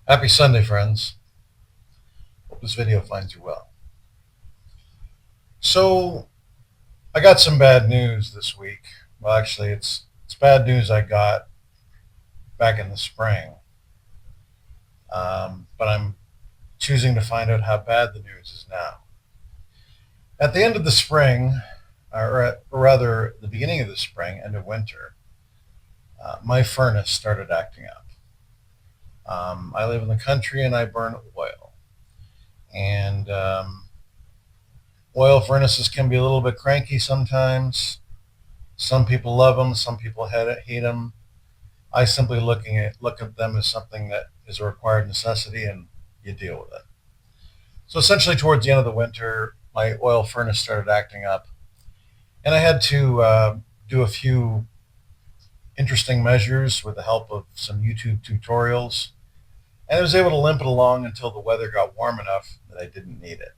Happy Sunday, friends. Hope this video finds you well. So, I got some bad news this week. Well, actually, it's bad news I got back in the spring, but I'm choosing to find out how bad the news is now. At the end of the spring, or rather, the beginning of the spring, end of winter, my furnace started acting up. I live in the country and I burn oil, and oil furnaces can be a little bit cranky sometimes. Some people love them, some people hate them. I simply look at them as something that is a required necessity, and you deal with it. So essentially, towards the end of the winter, my oil furnace started acting up, and I had to do a few interesting measures with the help of some YouTube tutorials, and I was able to limp it along until the weather got warm enough that I didn't need it.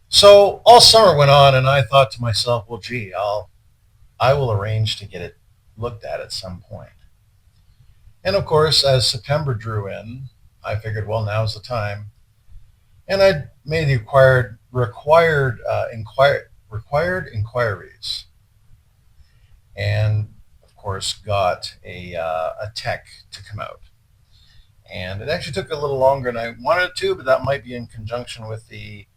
So all summer went on, and I thought to myself, well, gee, I will arrange to get it looked at some point. And of course, as September drew in, I figured, well, now's the time. And I made the required inquiries, and of course got a tech to come out. And it actually took a little longer than I wanted it to, but that might be in conjunction with the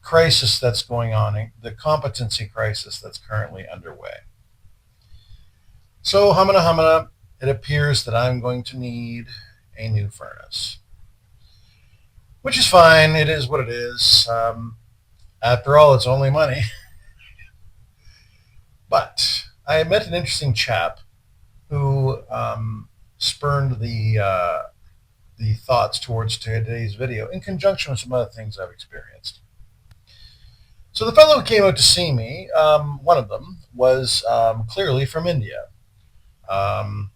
crisis that's going on, the competency crisis that's currently underway. So, humana humana, it appears that I'm going to need a new furnace, which is fine. It is what it is. After all, it's only money. But I met an interesting chap who spurned the thoughts towards today's video in conjunction with some other things I've experienced. So the fellow who came out to see me, one of them, was clearly from India. Um,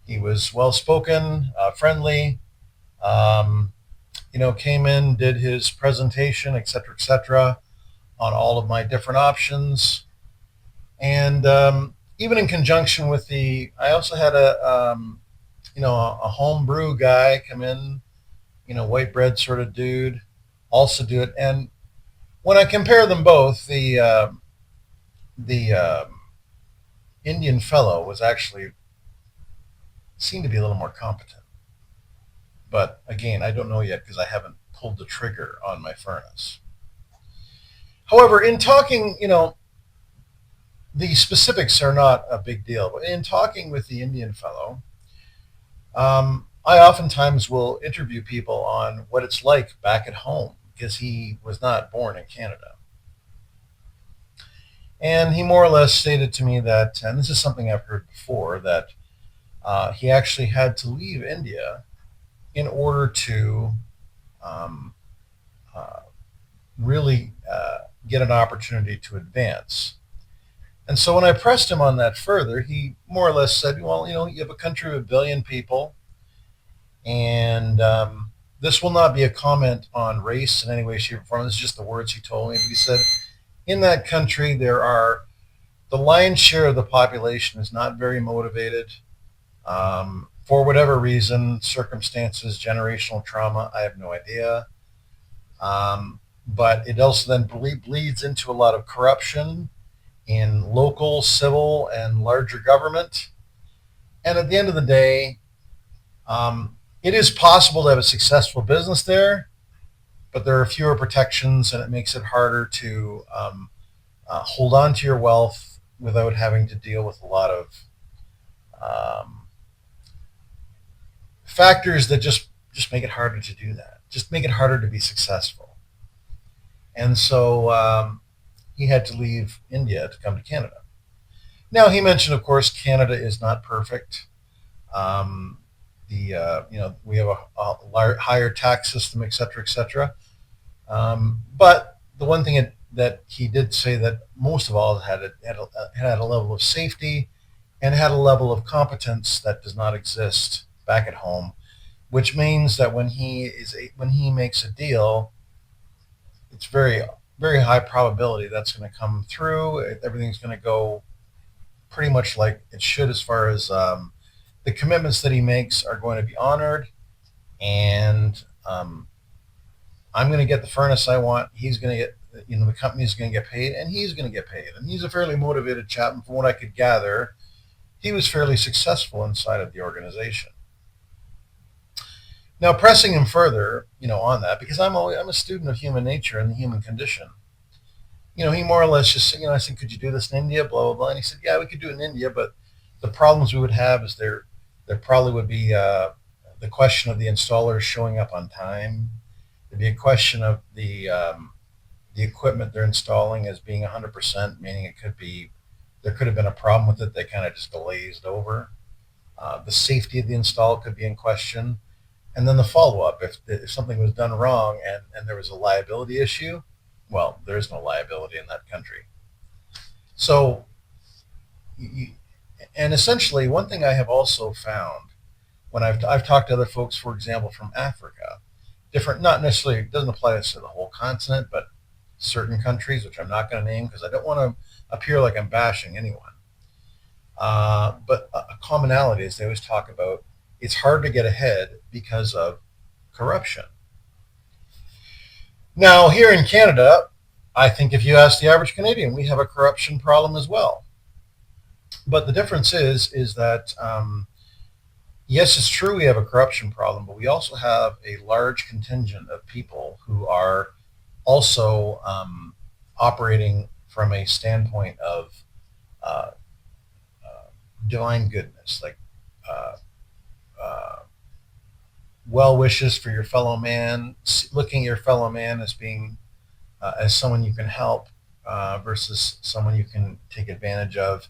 he was well spoken, friendly. Um, came in, did his presentation, etc., on all of my different options, and even in conjunction with I also had a homebrew guy come in, white bread sort of dude, also do it. And when I compare them both, the Indian fellow was actually seemed to be a little more competent. But again, I don't know yet because I haven't pulled the trigger on my furnace. However, in talking, the specifics are not a big deal. But in talking with the Indian fellow, I oftentimes will interview people on what it's like back at home because he was not born in Canada. And he more or less stated to me that, and this is something I've heard before, that he actually had to leave India in order to um, uh, really get an opportunity to advance. And so when I pressed him on that further, he more or less said, well, you have a country of 1 billion people, and this will not be a comment on race in any way, shape, or form. This is just the words he told me. But he said, in that country, the lion's share of the population is not very motivated. For whatever reason, circumstances, generational trauma, I have no idea. But it also then bleeds into a lot of corruption in local, civil, and larger government. And at the end of the day, it is possible to have a successful business there, but there are fewer protections, and it makes it harder to hold on to your wealth without having to deal with a lot of um, factors that just make it harder to do that. Just make it harder to be successful. And so he had to leave India to come to Canada. Now he mentioned, of course, Canada is not perfect. Um, we have a higher tax system, et cetera, et cetera. But the one thing that he did say that most of all had a level of safety and had a level of competence that does not exist back at home, which means that when he makes a deal, it's very high probability that's going to come through. Everything's going to go pretty much like it should as far as the commitments that he makes are going to be honored, and I'm going to get the furnace I want. He's going to get, the company's going to get paid, and he's going to get paid. And he's a fairly motivated chap. And from what I could gather, he was fairly successful inside of the organization. Now, pressing him further, on that, because I'm a student of human nature and the human condition. He more or less just, I said, could you do this in India? Blah blah blah. And he said, yeah, we could do it in India, but the problems we would have is there probably would be the question of the installers showing up on time. There'd be a question of the equipment they're installing as being 100%, meaning there could have been a problem with it that kind of just glazed over. The safety of the install could be in question, and then the follow up. If something was done wrong and there was a liability issue, well, there is no liability in that country. So, you, and essentially, one thing I have also found when I've talked to other folks, for example, from Africa, different, not necessarily, it doesn't apply to the whole continent, but certain countries, which I'm not going to name because I don't want to appear like I'm bashing anyone. But a commonality is they always talk about it's hard to get ahead because of corruption. Now, here in Canada, I think if you ask the average Canadian, we have a corruption problem as well. But the difference is that yes, it's true we have a corruption problem, but we also have a large contingent of people who are also operating from a standpoint of uh, divine goodness, like uh, uh, well wishes for your fellow man, looking at your fellow man as being as someone you can help versus someone you can take advantage of.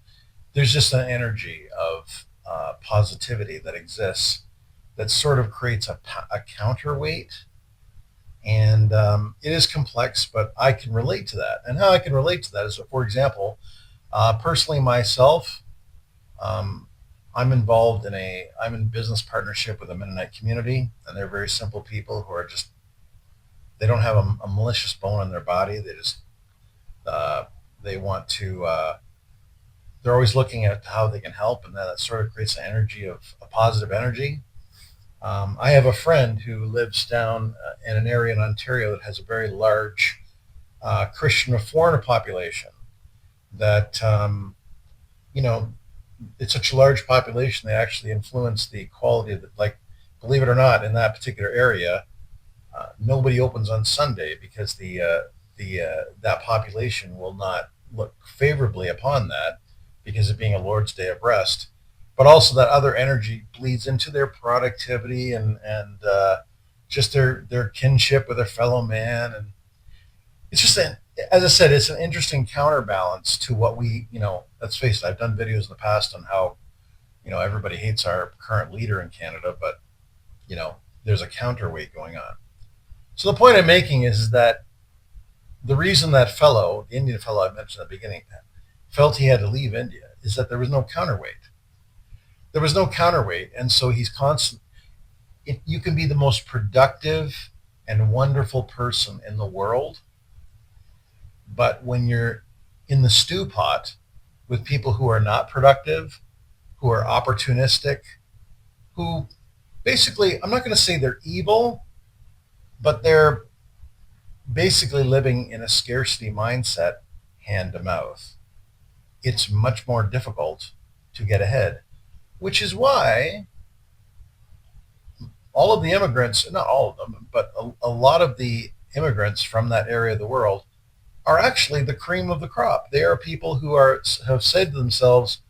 There's just an energy of positivity that exists that sort of creates a counterweight. And it is complex, but I can relate to that. And how I can relate to that is, for example, personally myself, um, I'm in business partnership with a Mennonite community, and they're very simple people who are just, they don't have a malicious bone in their body. Uh, they want to, they're always looking at how they can help, and that sort of creates an energy of a positive energy. I have a friend who lives down in an area in Ontario that has a very large Christian foreigner population. That you know, it's such a large population they actually influence the quality of the, like, believe it or not, in that particular area, nobody opens on Sunday because the that population will not look favorably upon that because of being a Lord's Day of rest. But also that other energy bleeds into their productivity and just their kinship with their fellow man, and it's just as I said, it's an interesting counterbalance to what we, let's face it. I've done videos in the past on how everybody hates our current leader in Canada, but there's a counterweight going on. So the point I'm making is that the reason that fellow, the Indian fellow I mentioned at the beginning, felt he had to leave India is that there was no counterweight. There was no counterweight, and so he's constant. You can be the most productive and wonderful person in the world, but when you're in the stew pot with people who are not productive, who are opportunistic, who basically, I'm not going to say they're evil, but they're basically living in a scarcity mindset, hand to mouth. It's much more difficult to get ahead, which is why all of the immigrants, not all of them, but a lot of the immigrants from that area of the world are actually the cream of the crop. They are people who have said to themselves,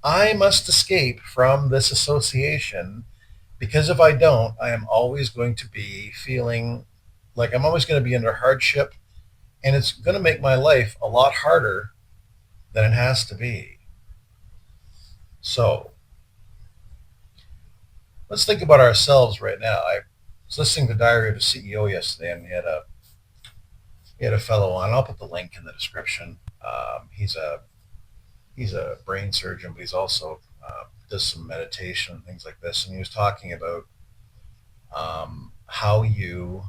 I must escape from this association because if I don't, I am always going to be feeling like I'm always going to be under hardship, and it's going to make my life a lot harder than it has to be. So let's think about ourselves right now. I was listening to Diary of a CEO yesterday, and he had a fellow on. I'll put the link in the description. He's a brain surgeon, but he's also does some meditation and things like this. And he was talking about how you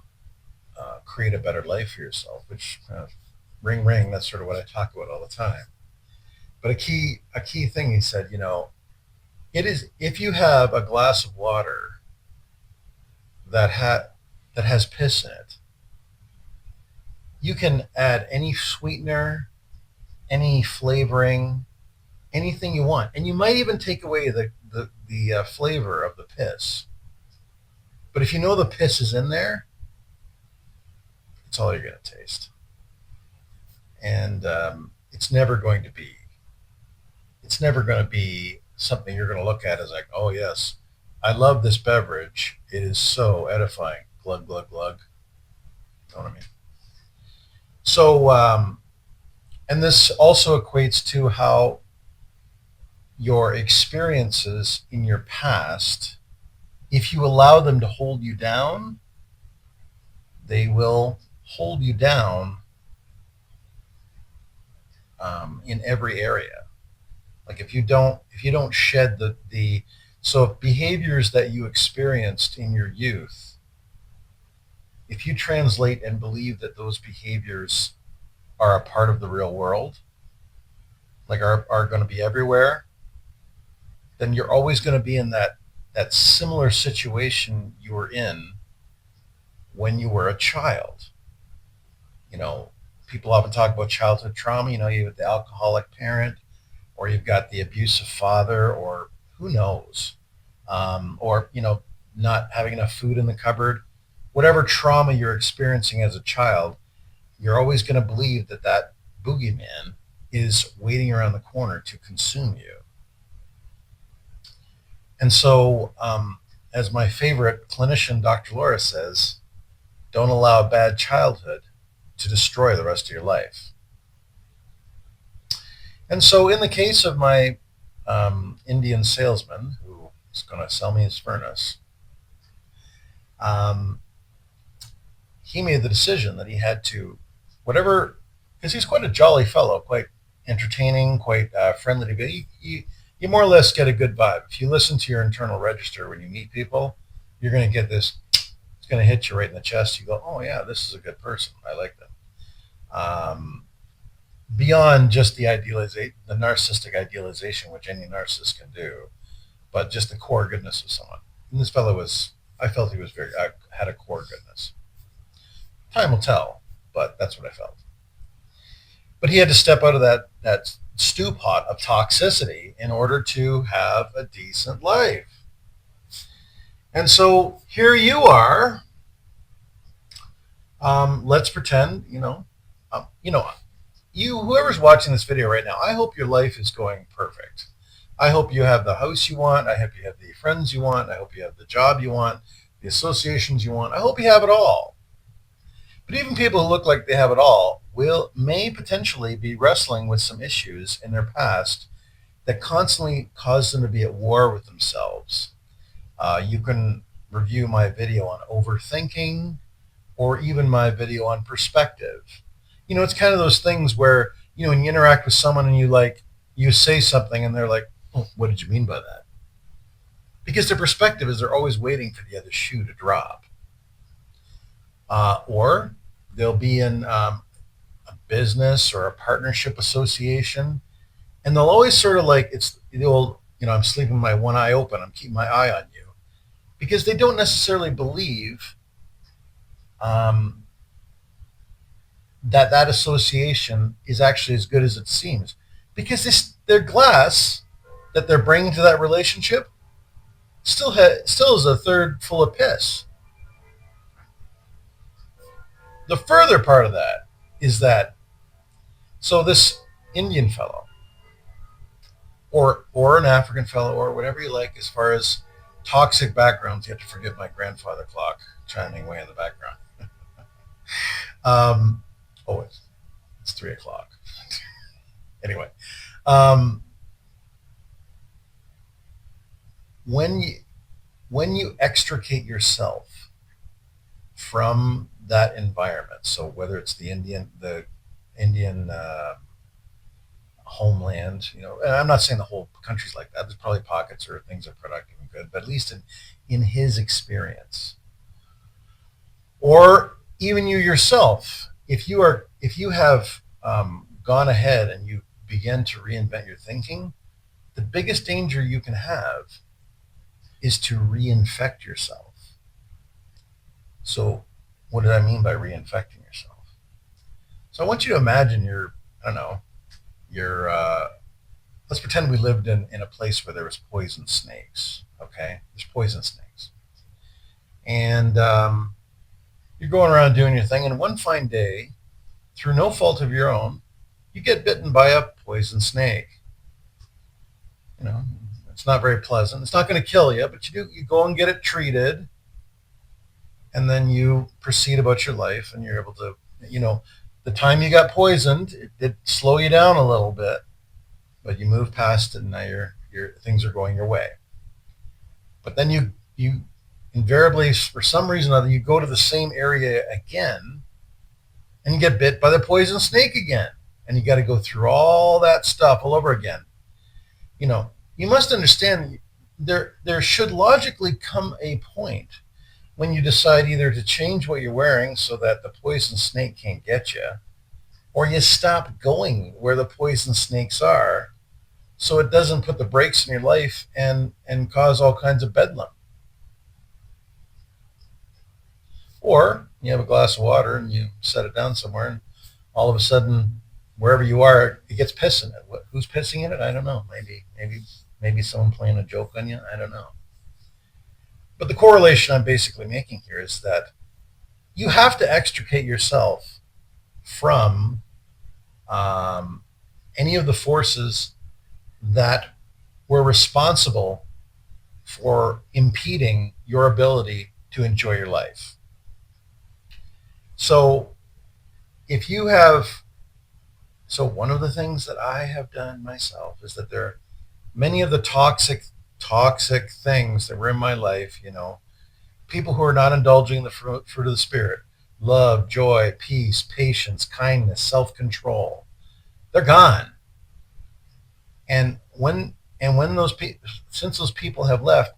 create a better life for yourself, which ring ring. That's sort of what I talk about all the time. But a key thing he said, It is if you have a glass of water that that has piss in it, you can add any sweetener, any flavoring, anything you want, and you might even take away the flavor of the piss. But if you know the piss is in there, it's all you're going to taste, and it's never going to be. It's never going to be something you're going to look at as like, oh yes, I love this beverage. It is so edifying. Glug glug glug. You know what I mean? So, and this also equates to how your experiences in your past, if you allow them to hold you down, they will hold you down in every area. Like if you don't shed the so if behaviors that you experienced in your youth, if you translate and believe that those behaviors are a part of the real world, like are going to be everywhere, then you're always going to be in that similar situation you were in when you were a child. You know, people often talk about childhood trauma. You know, you have the alcoholic parent, or you've got the abusive father, or who knows, or not having enough food in the cupboard. Whatever trauma you're experiencing as a child, you're always going to believe that that boogeyman is waiting around the corner to consume you. And so, as my favorite clinician, Dr. Laura, says, don't allow a bad childhood to destroy the rest of your life. And so, in the case of my Indian salesman who is going to sell me his furnace, um, he made the decision that he had to, whatever, because he's quite a jolly fellow, quite entertaining, quite friendly to be. You more or less get a good vibe. If you listen to your internal register when you meet people, you're going to get this. It's going to hit you right in the chest. You go, oh yeah, this is a good person. I like them. Beyond just the narcissistic idealization, which any narcissist can do, but just the core goodness of someone. And this fellow was, I felt he was had a core goodness. Time will tell, but that's what I felt. But he had to step out of that stew pot of toxicity in order to have a decent life. And so here you are. Let's pretend, whoever's watching this video right now, I hope your life is going perfect. I hope you have the house you want. I hope you have the friends you want. I hope you have the job you want, the associations you want. I hope you have it all. But even people who look like they have it all may potentially be wrestling with some issues in their past that constantly cause them to be at war with themselves. You can review my video on overthinking, or even my video on perspective. It's kind of those things where, when you interact with someone and you say something and they're like, oh, what did you mean by that? Because their perspective is they're always waiting for the other shoe to drop. Or they'll be in a business or a partnership association, and they'll always sort of like, it's the old, I'm sleeping with my one eye open, I'm keeping my eye on you, because they don't necessarily believe that association is actually as good as it seems, because their glass that they're bringing to that relationship still is a third full of piss. The further part of that is that, so this Indian fellow, or an African fellow, or whatever you like, as far as toxic backgrounds, you have to forgive my grandfather clock chiming away in the background. Oh, it's 3 o'clock. Anyway, when you extricate yourself from that environment, so whether it's the Indian homeland, and I'm not saying the whole country's like that. There's probably pockets or things are productive and good, but at least in his experience, or even you yourself, if you have gone ahead and you begin to reinvent your thinking, the biggest danger you can have is to reinfect yourself. So, what did I mean by reinfecting yourself? So, I want you to imagine I don't know, you're, let's pretend we lived in a place where there was poison snakes. Okay, there's poison snakes, and you're going around doing your thing, and one fine day, through no fault of your own, you get bitten by a poison snake. You know, it's not very pleasant. It's not going to kill you, but you go and get it treated, and then you proceed about your life, and you're able to, the time you got poisoned, it did slow you down a little bit, but you move past it, and now your things are going your way. But then you invariably, for some reason or other, you go to the same area again, and you get bit by the poison snake again, and you got to go through all that stuff all over again. You must understand, there should logically come a point when you decide either to change what you're wearing so that the poison snake can't get you, or you stop going where the poison snakes are so it doesn't put the brakes in your life and cause all kinds of bedlam. Or you have a glass of water and you set it down somewhere, and all of a sudden, wherever you are, it gets piss in it. Who's pissing in it? I don't know. Maybe someone playing a joke on you. I don't know. But the correlation I'm basically making here is that you have to extricate yourself from any of the forces that were responsible for impeding your ability to enjoy your life. So if you have, so one of the things that I have done myself is that there are many of the toxic things that were in my life, people who are not indulging in the fruit of the Spirit, love, joy, peace, patience, kindness, self-control, they're gone. And when since those people have left,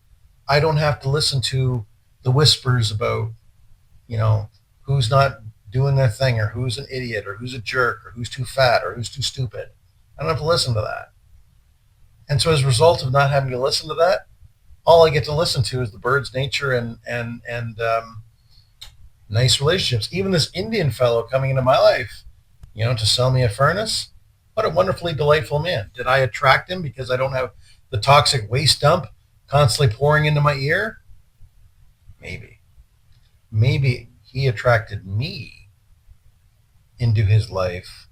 I don't have to listen to the whispers about, who's not doing their thing, or who's an idiot, or who's a jerk, or who's too fat, or who's too stupid. I don't have to listen to that. And so as a result of not having to listen to that, all I get to listen to is the birds, nature, and nice relationships. Even this Indian fellow coming into my life, to sell me a furnace. What a wonderfully delightful man. Did I attract him because I don't have the toxic waste dump constantly pouring into my ear? Maybe. Maybe he attracted me into his life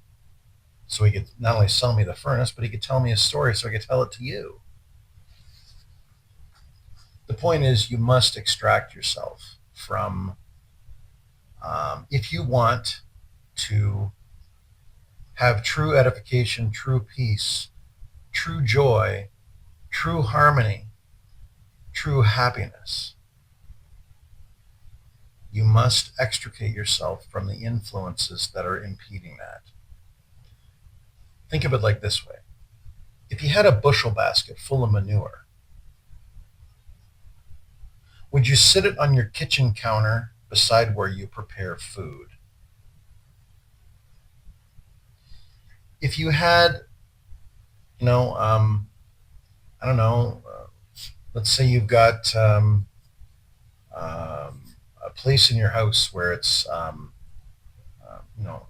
so he could not only sell me the furnace, but he could tell me a story so I could tell it to you. The point is, you must extract yourself from, if you want to have true edification, true peace, true joy, true harmony, true happiness, you must extricate yourself from the influences that are impeding that. Think of it like this way. If you had a bushel basket full of manure, would you sit it on your kitchen counter beside where you prepare food? If you had, I don't know, let's say you've got a place in your house where it's, a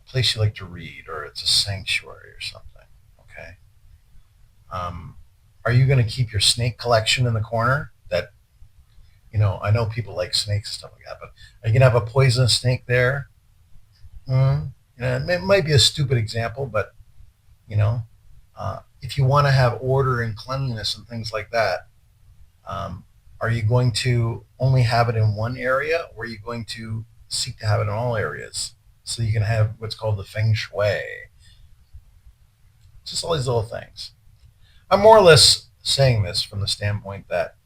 place you like to read, or it's a sanctuary or something, okay? Are you going to keep your snake collection in the corner that, I know people like snakes and stuff like that, but are you going to have a poisonous snake there? It might be a stupid example, but, if you want to have order and cleanliness and things like that, are you going to only have it in one area, or are you going to seek to have it in all areas so you can have what's called the feng shui? Just all these little things. I'm more or less saying this from the standpoint that,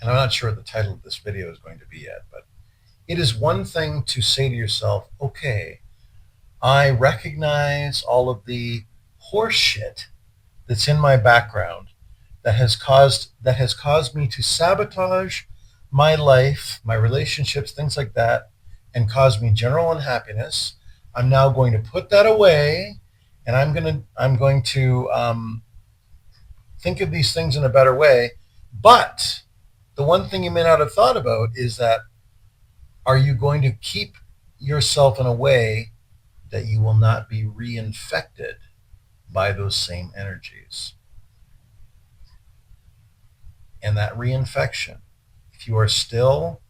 and I'm not sure what the title of this video is going to be yet, but it is one thing to say to yourself, okay, I recognize all of the horse shit that's in my background that has caused me to sabotage my life, my relationships, things like that, and cause me general unhappiness. I'm now going to put that away, and I'm going to think of these things in a better way. But the one thing you may not have thought about is that, are you going to keep yourself in a way that you will not be reinfected by those same energies? And that reinfection, if you are still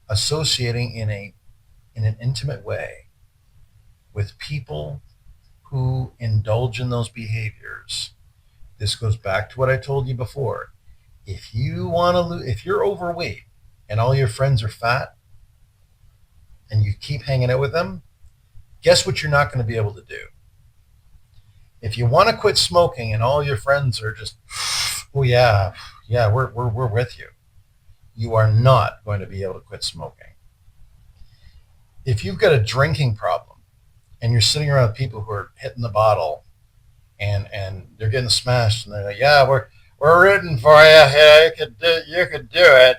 associating in an intimate way with people who indulge in those behaviors, this goes back to what I told you before. If you want to lose, if you're overweight and all your friends are fat and you keep hanging out with them, guess what you're not going to be able to do? If you want to quit smoking and all your friends are just, oh yeah, yeah, we're with you, you are not going to be able to quit smoking. If you've got a drinking problem and you're sitting around with people who are hitting the bottle and they're getting smashed and they're like, yeah, we're rooting for you. Yeah, you could do it.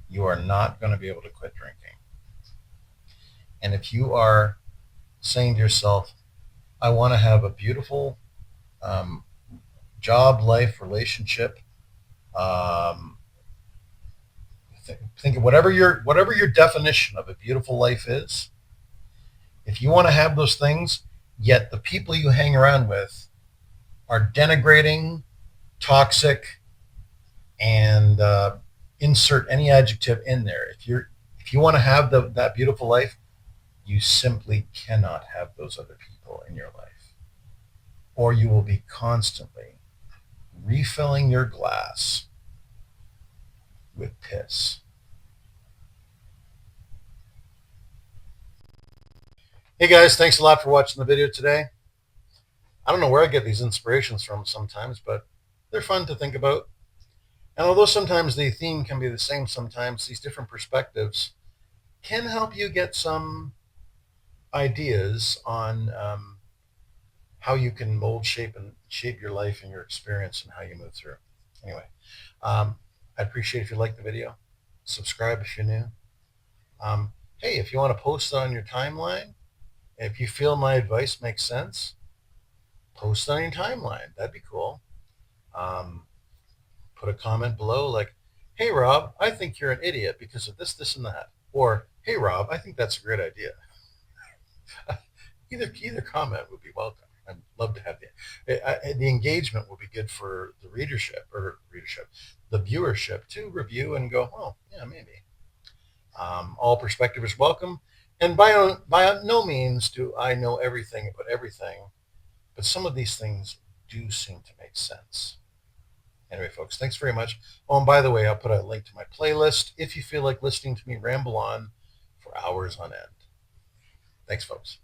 You are not going to be able to quit drinking. And if you are saying to yourself, I want to have a beautiful um, job, life, relationship, um, think of whatever your definition of a beautiful life is. If you want to have those things, yet the people you hang around with are denigrating, toxic, and insert any adjective in there. If you want to have that beautiful life, you simply cannot have those other people in your life, or you will be constantly refilling your glass with piss. Hey guys, thanks a lot for watching the video today. I don't know where I get these inspirations from sometimes, but they're fun to think about. And although sometimes the theme can be the same, sometimes these different perspectives can help you get some ideas on how you can mold, shape your life and your experience and how you move through. Anyway, I'd appreciate if you like the video. Subscribe if you're new. Hey, if you want to post it on your timeline, if you feel my advice makes sense, post it on your timeline. That'd be cool. Put a comment below like, hey, Rob, I think you're an idiot because of this, this, and that. Or, hey, Rob, I think that's a great idea. Either comment would be welcome. I'd love to have the engagement will be good for the the viewership to review and go, oh, yeah, maybe. All perspective is welcome. And by no means do I know everything about everything, but some of these things do seem to make sense. Anyway, folks, thanks very much. Oh, and by the way, I'll put a link to my playlist if you feel like listening to me ramble on for hours on end. Thanks, folks.